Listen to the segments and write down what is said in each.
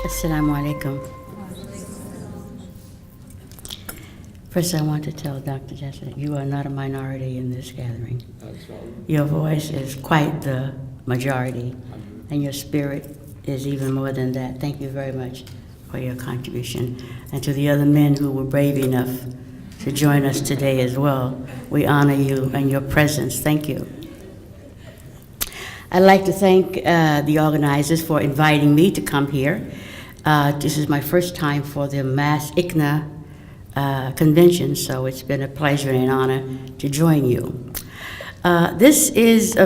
Assalamu alaikum. First, I want to tell Dr. Jessica, you are not a minority in this gathering. Your voice is quite the majority, and your spirit is even more than that. Thank you very much for your contribution. And to the other men who were brave enough to join us today as well, we honor you and your presence. Thank you. I'd like to thank the organizers for inviting me to come here. This is my first time for the MAS-ICNA Convention, so it's been a pleasure and an honor to join you. This is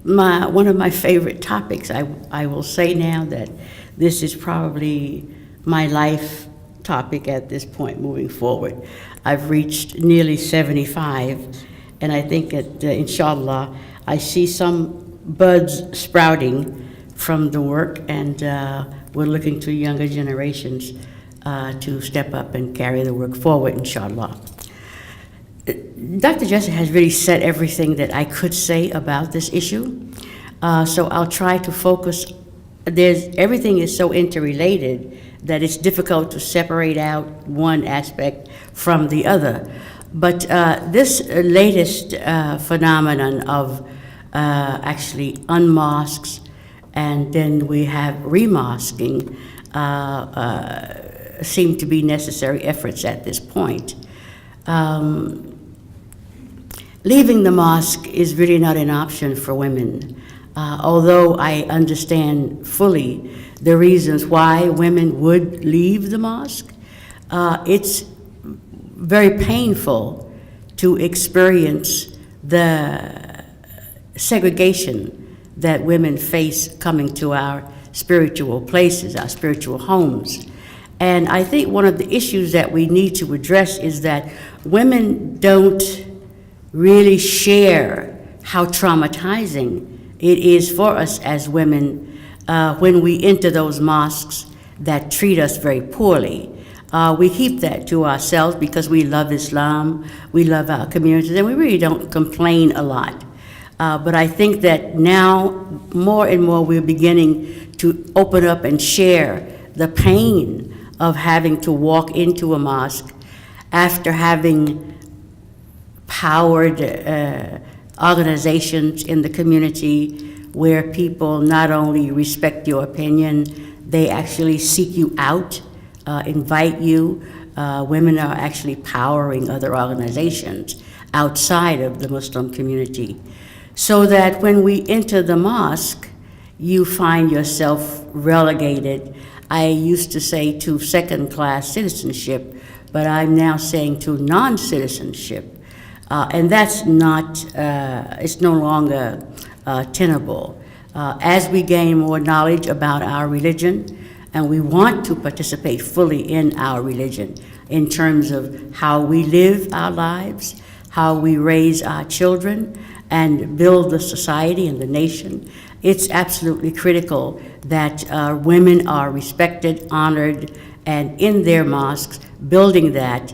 one of my favorite topics. I will say now that this is probably my life topic at this point moving forward. I've reached nearly 75, and I think that, inshallah, I see some buds sprouting from the work, and we're looking to younger generations to step up and carry the work forward, inshallah. Dr. Jessica has really said everything that I could say about this issue, so I'll try to focus. Everything is so interrelated that it's difficult to separate out one aspect from the other. But this latest phenomenon of actually unmosques, and then we have remasking, seem to be necessary efforts at this point. Leaving the mosque is really not an option for women, although I understand fully the reasons why women would leave the mosque. It's very painful to experience the segregation that women face coming to our spiritual places, our spiritual homes. And I think one of the issues that we need to address is that women don't really share how traumatizing it is for us as women when we enter those mosques that treat us very poorly. We keep that to ourselves because we love Islam, we love our communities, and we really don't complain a lot. But I think that now more and more we're beginning to open up and share the pain of having to walk into a mosque after having powered organizations in the community where people not only respect your opinion, they actually seek you out, invite you. Women are actually powering other organizations outside of the Muslim community. So that when we enter the mosque, you find yourself relegated. I used to say to second-class citizenship, but I'm now saying to non-citizenship. And that's not, it's no longer tenable. As we gain more knowledge about our religion, and we want to participate fully in our religion in terms of how we live our lives, how we raise our children, and build the society and the nation, it's absolutely critical that women are respected, honored, and in their mosques, building that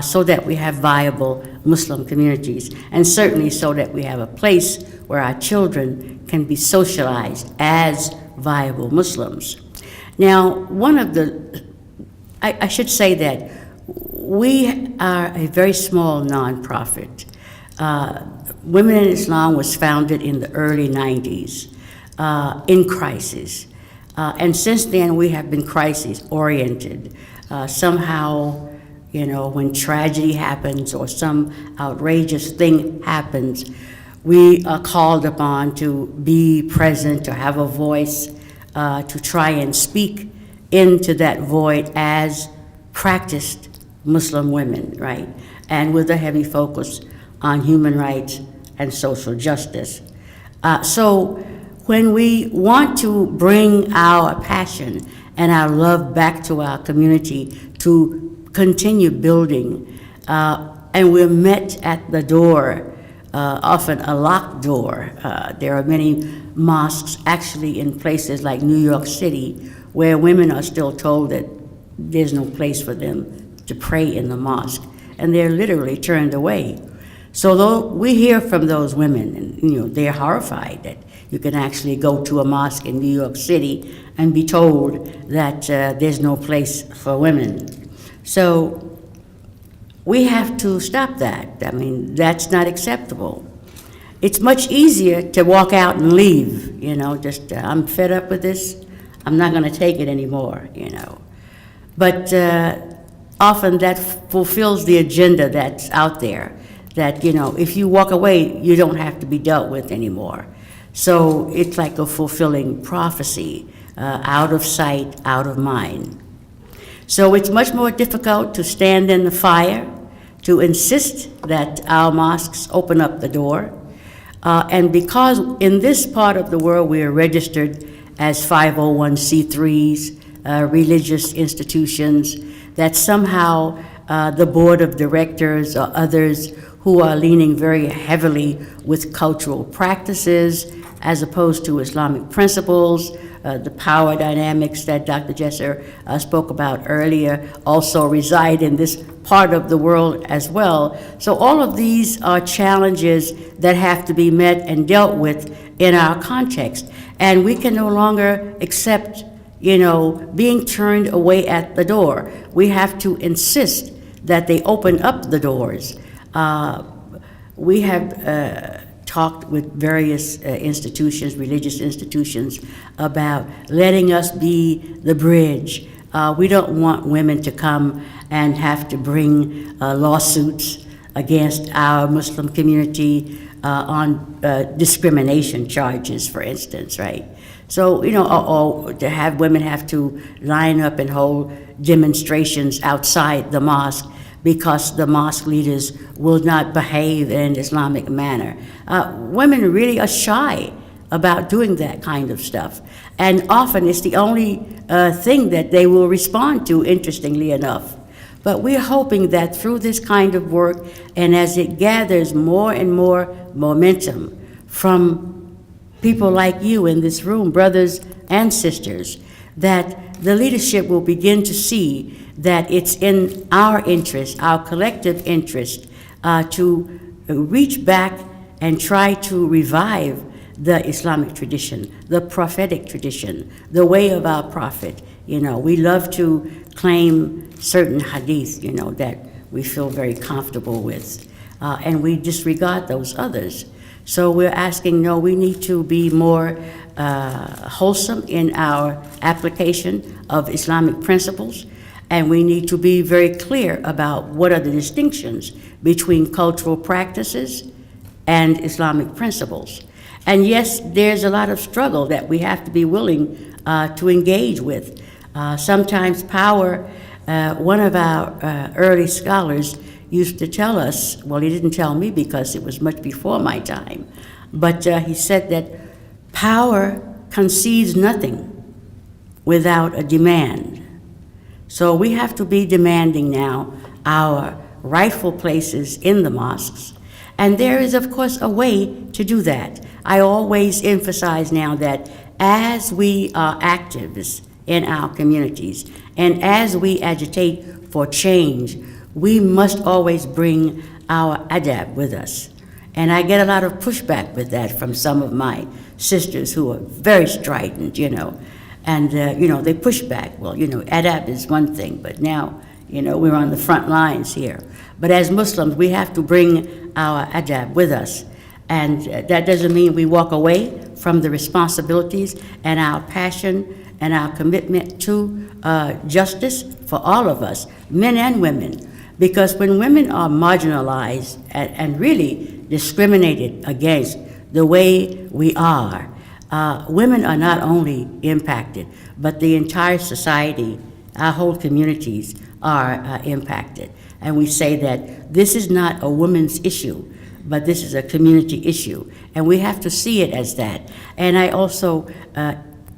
so that we have viable Muslim communities, and certainly so that we have a place where our children can be socialized as viable Muslims. Now, I should say that we are a very small nonprofit. Women in Islam was founded in the early 90s in crisis. And since then, we have been crisis-oriented. Somehow, when tragedy happens or some outrageous thing happens, we are called upon to be present, to have a voice, to try and speak into that void as practiced Muslim women, right? And with a heavy focus on human rights and social justice. So when we want to bring our passion and our love back to our community to continue building, and we're met at the door, often a locked door. There are many mosques actually in places like New York City where women are still told that there's no place for them to pray in the mosque, and they're literally turned away. So though we hear from those women, and they're horrified that you can actually go to a mosque in New York City and be told that there's no place for women. So we have to stop that. I mean, that's not acceptable. It's much easier to walk out and leave, just I'm fed up with this, I'm not gonna take it anymore, But often that fulfills the agenda that's out there, that, if you walk away, you don't have to be dealt with anymore. So it's like a fulfilling prophecy, out of sight, out of mind. So it's much more difficult to stand in the fire, to insist that our mosques open up the door. And because in this part of the world we are registered as 501c3s, religious institutions, that somehow the board of directors or others who are leaning very heavily with cultural practices as opposed to Islamic principles, the power dynamics that Dr. Jesser spoke about earlier also reside in this part of the world as well. So all of these are challenges that have to be met and dealt with in our context. And we can no longer accept, being turned away at the door. We have to insist that they open up the doors. We have talked with various institutions, religious institutions, about letting us be the bridge. We don't want women to come and have to bring lawsuits against our Muslim community on discrimination charges, for instance, right? So, or to have women have to line up and hold demonstrations outside the mosque because the mosque leaders will not behave in an Islamic manner. Women really are shy about doing that kind of stuff. And often it's the only thing that they will respond to, interestingly enough. But we're hoping that through this kind of work, and as it gathers more and more momentum from people like you in this room, brothers and sisters, that the leadership will begin to see that it's in our interest, our collective interest, to reach back and try to revive the Islamic tradition, the prophetic tradition, the way of our prophet. We love to claim certain hadith, that we feel very comfortable with, and we disregard those others. So we're asking, no, we need to be more wholesome in our application of Islamic principles, and we need to be very clear about what are the distinctions between cultural practices and Islamic principles. And yes, there's a lot of struggle that we have to be willing to engage with. Sometimes power, one of our early scholars used to tell us, well, he didn't tell me because it was much before my time, but he said that power concedes nothing without a demand. So we have to be demanding now our rightful places in the mosques. And there is, of course, a way to do that. I always emphasize now that as we are activists in our communities and as we agitate for change, we must always bring our adab with us. And I get a lot of pushback with that from some of my sisters who are very strident, and they push back. Well, adab is one thing, but now, we're on the front lines here. But as Muslims, we have to bring our adab with us. And that doesn't mean we walk away from the responsibilities and our passion and our commitment to justice for all of us, men and women. Because when women are marginalized and really discriminated against the way we are, women are not only impacted, but the entire society, our whole communities are impacted. And we say that this is not a woman's issue, but this is a community issue. And we have to see it as that. And I also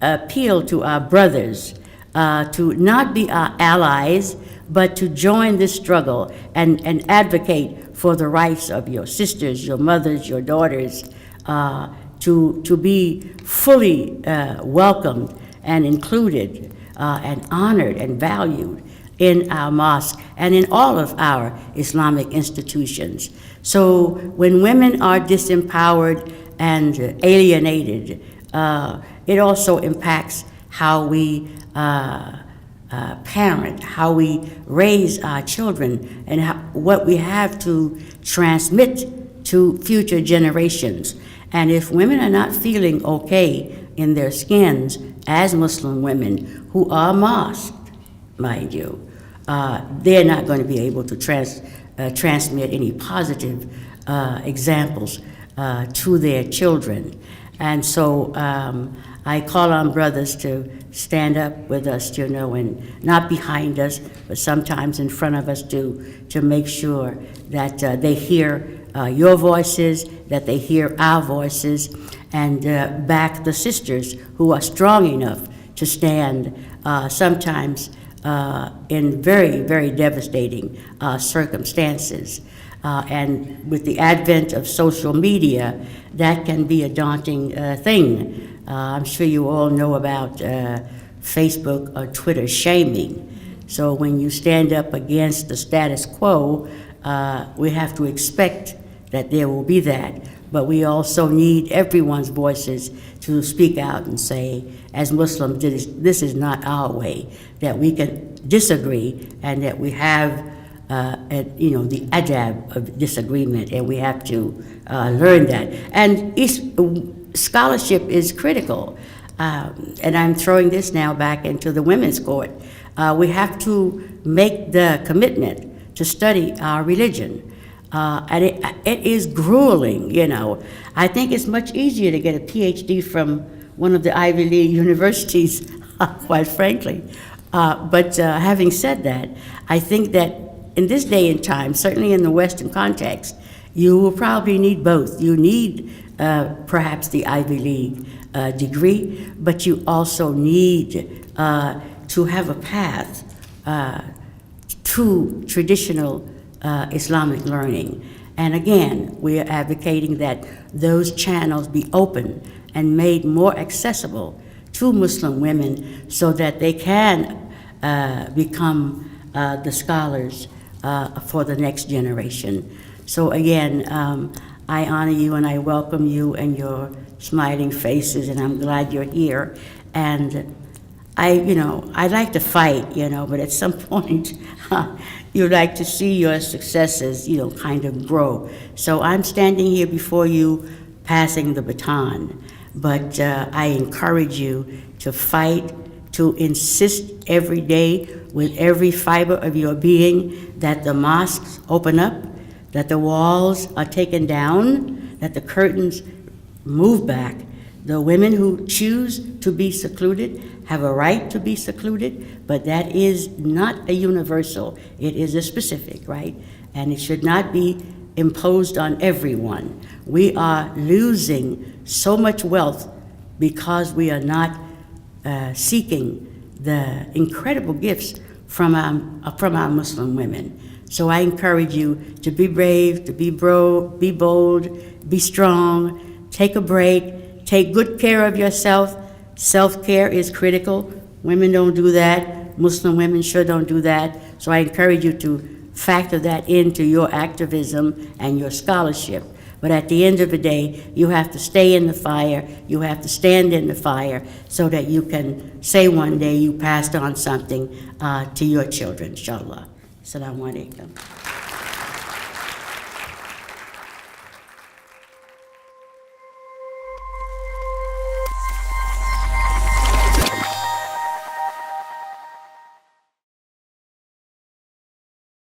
appeal to our brothers to not be our allies, but to join this struggle and advocate for the rights of your sisters, your mothers, your daughters, to be fully welcomed and included and honored and valued in our mosque and in all of our Islamic institutions. So when women are disempowered and alienated, it also impacts how we parent, how we raise our children, and what we have to transmit to future generations. And if women are not feeling okay in their skins as Muslim women who are masked, mind you, they're not going to be able to transmit any positive examples to their children. And so I call on brothers to stand up with us, you know, and not behind us, but sometimes in front of us to make sure that they hear your voices, that they hear our voices, and back the sisters who are strong enough to stand sometimes in very, very devastating circumstances. And with the advent of social media, that can be a daunting thing. I'm sure you all know about Facebook or Twitter shaming. So when you stand up against the status quo, we have to expect that there will be that. But we also need everyone's voices to speak out and say, as Muslims, this is not our way, that we can disagree and that we have the adab of disagreement, and we have to learn that. And scholarship is critical. And I'm throwing this now back into the women's court. We have to make the commitment to study our religion. And it is grueling, you know. I think it's much easier to get a PhD from one of the Ivy League universities, quite frankly. But having said that, I think that in this day and time, certainly in the Western context, you will probably need both. You need perhaps the Ivy League degree, but you also need to have a path to traditional Islamic learning. And again, we are advocating that those channels be open and made more accessible to Muslim women so that they can become the scholars for the next generation. So again, I honor you and I welcome you and your smiling faces, and I'm glad you're here. And I like to fight, but at some point, you like to see your successes, kind of grow. So I'm standing here before you, passing the baton. But I encourage you to fight, to insist every day with every fiber of your being that the mosques open up, that the walls are taken down, that the curtains move back. The women who choose to be secluded have a right to be secluded, but that is not a universal. It is a specific, right? And it should not be imposed on everyone. We are losing so much wealth because we are not seeking the incredible gifts from our Muslim women. So I encourage you to be brave, to be bold, be strong, take a break, take good care of yourself. Self-care is critical. Women don't do that. Muslim women sure don't do that. So I encourage you to factor that into your activism and your scholarship. But at the end of the day, you have to stay in the fire, you have to stand in the fire so that you can say one day you passed on something to your children, inshallah. Assalamu alaikum.